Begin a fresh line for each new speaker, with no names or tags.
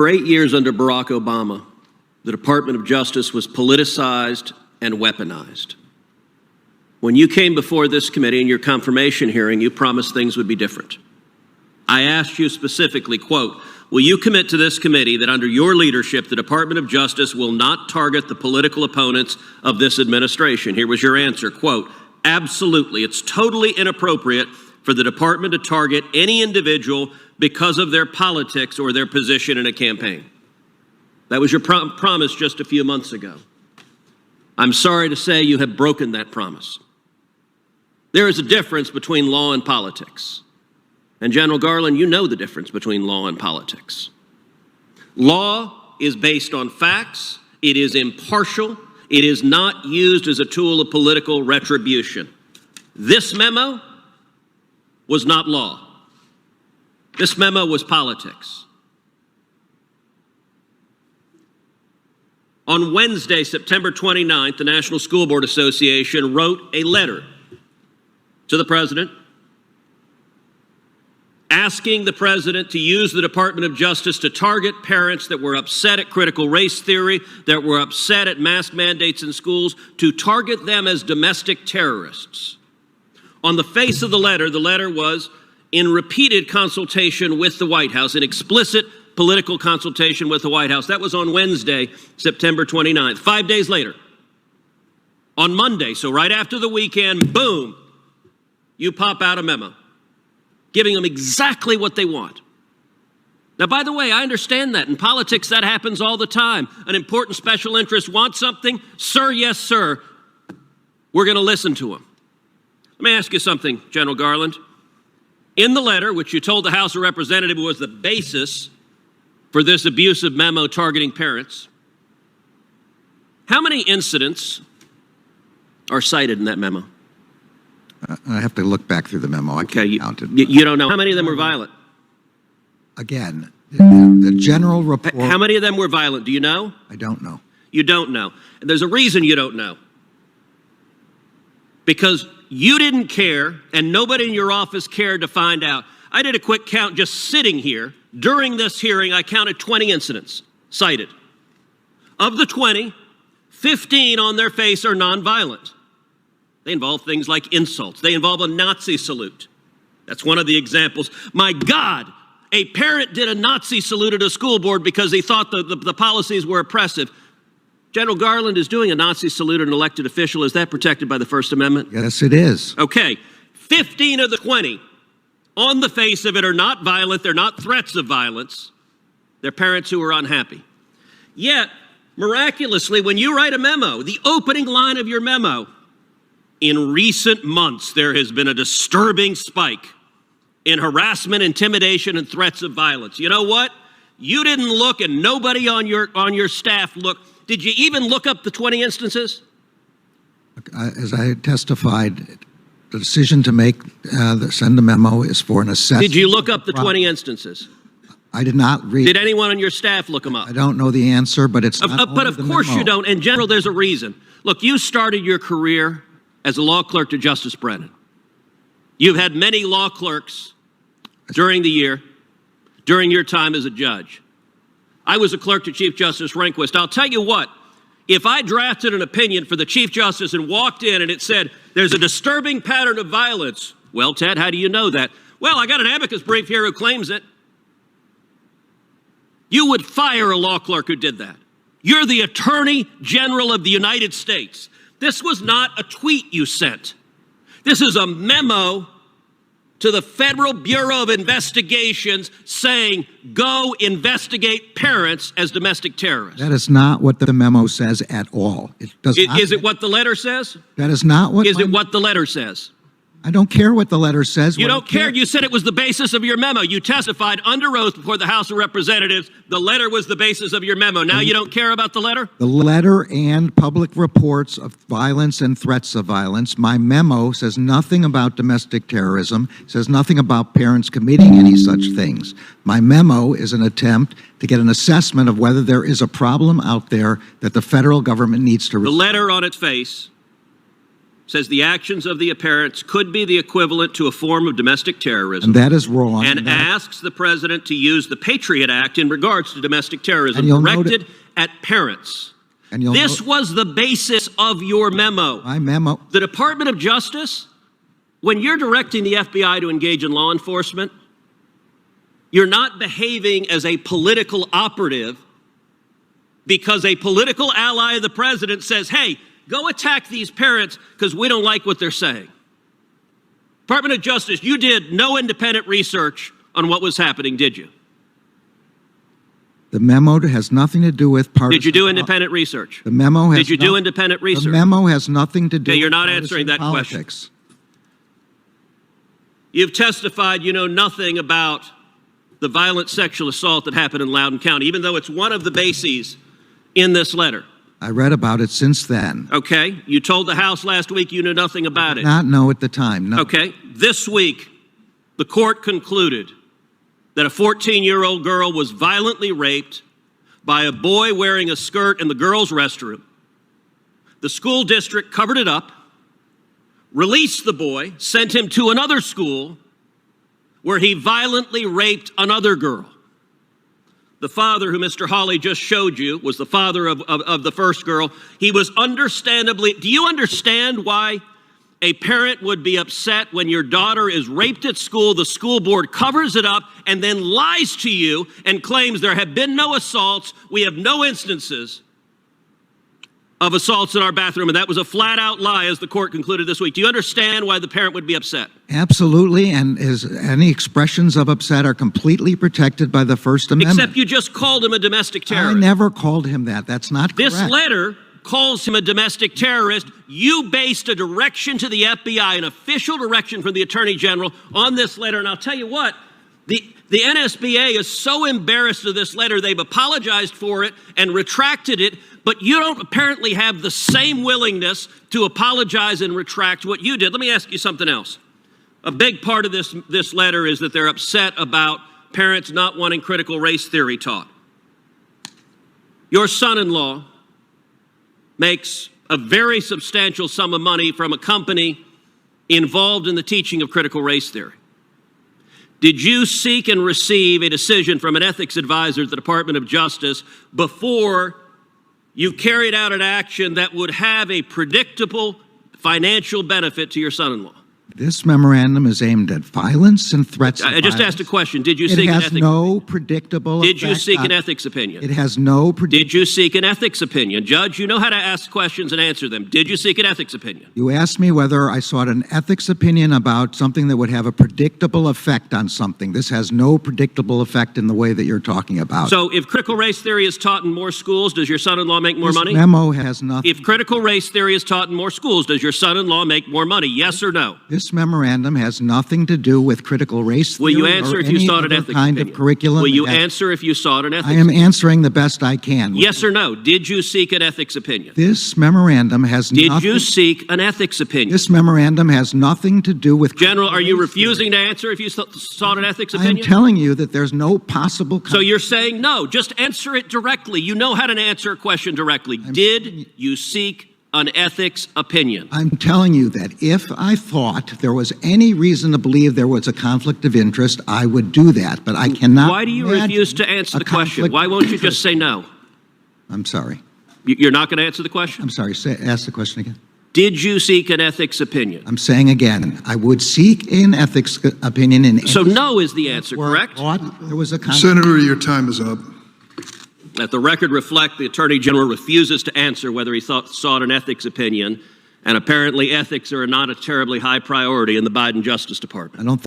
For 8 years under Barack Obama, the Department of Justice was politicized and weaponized. When you came before this committee in your confirmation hearing, you promised things would be different. I asked you specifically, quote, will you commit to this committee that under your leadership, the Department of Justice will not target the political opponents of this administration? Here was your answer, quote, absolutely. It's totally inappropriate for the department to target any individual because of their politics or their position in a campaign. That was your promise just a few months ago. I'm sorry to say you have broken that promise. There is a difference between law and politics. And General Garland, you know the difference between law and politics. Law is based on facts. It is impartial. It is not used as a tool of political retribution. This memo was not law. This memo was politics. On Wednesday, September 29th, the National School Board Association wrote a letter to the president asking the president to use the Department of Justice to target parents that were upset at critical race theory, that were upset at mask mandates in schools, to target them as domestic terrorists. On the face of the letter was in repeated consultation with the White House, an explicit political consultation with the White House. That was on Wednesday, September 29th. 5 days later, on Monday, so right after the weekend, boom, you pop out a memo, giving them exactly what they want. Now, by the way, I understand that. In politics, that happens all the time. An important special interest wants something. Sir, yes, sir. We're going to listen to them. Let me ask you something, General Garland. In the letter, which you told the House of Representatives was the basis for this abusive memo targeting parents, how many incidents are cited in that memo?
I have to look back through the memo. I can't count it.
You don't know. How many of them were violent?
Again, the general report.
How many of them were violent? Do you know?
I don't know.
You don't know. And there's a reason you don't know. Because you didn't care, and nobody in your office cared to find out. I did a quick count just sitting here. During this hearing, I counted 20 incidents cited. Of the 20, 15 on their face are nonviolent. They involve things like insults. They involve a Nazi salute. That's one of the examples. My God, a parent did a Nazi salute at a school board because he thought the policies were oppressive. General Garland is doing a Nazi salute at an elected official. Is that protected by the First Amendment?
Yes, it is.
Okay. 15 of the 20 on the face of it are not violent. They're not threats of violence. They're parents who are unhappy. Yet, miraculously, when you write a memo, the opening line of your memo, in recent months, there has been a disturbing spike in harassment, intimidation, and threats of violence. You know what? You didn't look, and nobody on your staff looked. Did you even look up the 20 instances?
As I testified, the decision to send the memo is for an assessment.
Did you look up the 20 instances?
I did not read.
Did anyone on your staff look them up?
I don't know the answer, but it's not
But of course you don't. In general, there's a reason. Look, you started your career as a law clerk to Justice Brennan. You've had many law clerks during the year, during your time as a judge. I was a clerk to Chief Justice Rehnquist. I'll tell you what, if I drafted an opinion for the Chief Justice and walked in and it said, there's a disturbing pattern of violence, well, Ted, how do you know that? Well, I got an amicus brief here who claims it. You would fire a law clerk who did that. You're the Attorney General of the United States. This was not a tweet you sent. This is a memo to the Federal Bureau of Investigations saying, go investigate parents as domestic terrorists.
That is not what the memo says at all. It does not.
Is it what the letter says?
That is not what.
Is it what the letter says?
I don't care what the letter says.
You don't care. You said it was the basis of your memo. You testified under oath before the House of Representatives. The letter was the basis of your memo. Now you don't care about the letter?
The letter and public reports of violence and threats of violence. My memo says nothing about domestic terrorism, says nothing about parents committing any such things. My memo is an attempt to get an assessment of whether there is a problem out there that the federal government needs to resolve.
The letter on its face says the actions of the parents could be the equivalent to a form of domestic terrorism.
And that is wrong.
And asks the president to use the Patriot Act in regards to domestic terrorism directed at parents. This was the basis of your memo.
My memo.
The Department of Justice, when you're directing the FBI to engage in law enforcement, you're not behaving as a political operative because a political ally of the president says, hey, go attack these parents because we don't like what they're saying. Department of Justice, you did no independent research on what was happening, did you?
The memo has nothing to do with partisan.
Did you do independent research?
The memo has.
Did you do independent research?
The memo has nothing to do.
Okay, you're
with
not answering that
politics.
question. You've testified you know nothing about the violent sexual assault that happened in Loudoun County, even though it's one of the bases in this letter.
I read about it since then.
Okay. You told the House last week you knew nothing about it.
Not know at the time, no.
Okay. This week, the court concluded that a 14-year-old girl was violently raped by a boy wearing a skirt in the girls' restroom. The school district covered it up, released the boy, sent him to another school where he violently raped another girl. The father, who Mr. Hawley just showed you, was the father of the first girl. He was understandably, do you understand why a parent would be upset when your daughter is raped at school, the school board covers it up, and then lies to you and claims there have been no assaults, we have no instances of assaults in our bathroom, and that was a flat-out lie, as the court concluded this week. Do you understand why the parent would be upset?
Absolutely, and any expressions of upset are completely protected by the First Amendment.
Except you just called him a domestic terrorist.
I never called him that. That's not correct.
This letter calls him a domestic terrorist. You based a direction to the FBI, an official direction from the Attorney General, on this letter, and I'll tell you what, the NSBA is so embarrassed of this letter, they've apologized for it and retracted it, but you don't apparently have the same willingness to apologize and retract what you did. Let me ask you something else. A big part of this letter is that they're upset about parents not wanting critical race theory taught. Your son-in-law makes a very substantial sum of money from a company involved in the teaching of critical race theory. Did you seek and receive a decision from an ethics advisor at the Department of Justice before you carried out an action that would have a predictable financial benefit to your son-in-law?
This memorandum is aimed at violence and threats of
I just
violence.
asked a question. Did you seek an ethics opinion?
It has no predictable
Did you
effect
seek
on-
an ethics opinion?
It has no
Did you seek an ethics opinion? Judge, you know how to ask questions and answer them. Did you seek an ethics opinion?
You asked me whether I sought an ethics opinion about something that would have a predictable effect on something. This has no predictable effect in the way that you're talking about.
So if critical race theory is taught in more schools, does your son-in-law make more money?
This memo has nothing.
If critical race theory is taught in more schools, does your son-in-law make more money? Yes or no?
This memorandum has nothing to do with critical race theory.
Will you answer
or
if you
any
sought an
other
ethics
kind
opinion?
of curriculum.
Will you
It has-
answer if you sought an ethics
I am
opinion?
answering the best I can.
Yes or no? Did you seek an ethics opinion?
This memorandum has
Did
nothing.
you seek an ethics opinion?
This memorandum has nothing to do with.
General, are you
critical race
refusing to answer if you sought an ethics
theory. I am
opinion?
telling you that there's no possible.
So you're saying no. Just answer it directly. You know how to answer a question directly. Did you seek an ethics opinion?
I'm telling you that if I thought there was any reason to believe there was a conflict of interest, I would do that, but I cannot.
Why do you
imagine
refuse to answer
a
the question?
conflict
Why
of
won't you
interest.
just say no?
I'm sorry.
You're not going to answer the question?
I'm sorry. Ask the question again.
Did you seek an ethics opinion?
I'm saying again, I would seek an ethics opinion in.
So
any
no is the answer,
where I
correct?
thought there was a conflict.
Senator, your time is up.
Let the record reflect the Attorney General refuses to answer whether he sought an ethics opinion, and apparently ethics are not a terribly high priority in the Biden Justice Department.
I don't